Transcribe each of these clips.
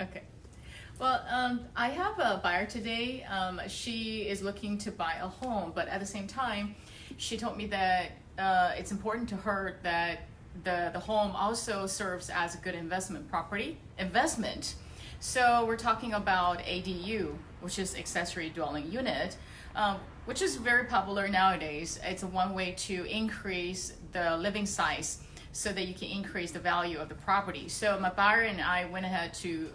Okay. Well, I have a buyer today. She is looking to buy a home, but at the same time, she told me that it's important to her that the home also serves as a good investment. So we're talking about ADU, which is accessory dwelling unit, which is very popular nowadays. It's a one way to increase the living size so that you can increase the value of the property. So my buyer and I went ahead to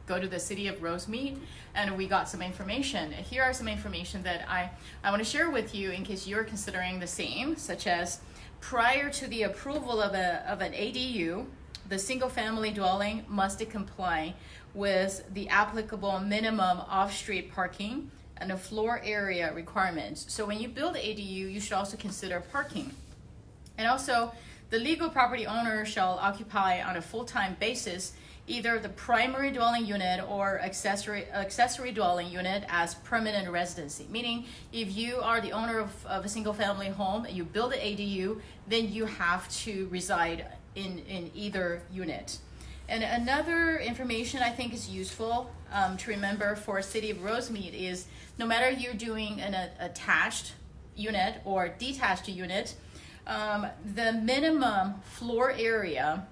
go to the city of Rosemead, and we got some information. Here are some information that I want to share with you in case you're considering the same, such as prior to the approval of an ADU, the single family dwelling must comply with the applicable minimum off-street parking and the floor area requirements. So when you build an ADU, you should also consider parking. And also, the legal property owner shall occupy on a full-time basis either the primary dwelling unit or accessory dwelling unit as permanent residency. Meaning, if you are the owner of a single family home and you build an ADU, then you have to reside in either unit. And another information I think is useful to remember for City of Rosemead is no matter you're doing an attached unit or detached unit, the minimum floor area,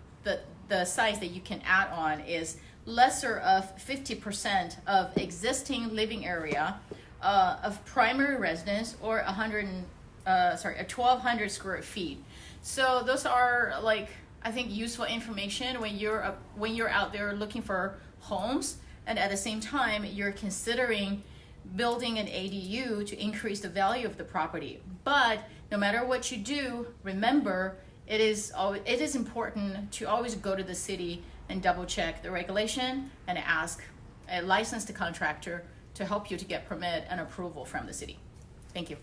the size that you can add on is lesser of 50% of existing living area of primary residence or 1,200 square feet. So those are I think useful information when you're out there looking for homes, and at the same time you're considering building an ADU to increase the value of the property. But no matter what you do, remember it is important to always go to the city and double check the regulation and ask a licensed contractor to help you to get permit and approval from the city. Thank you.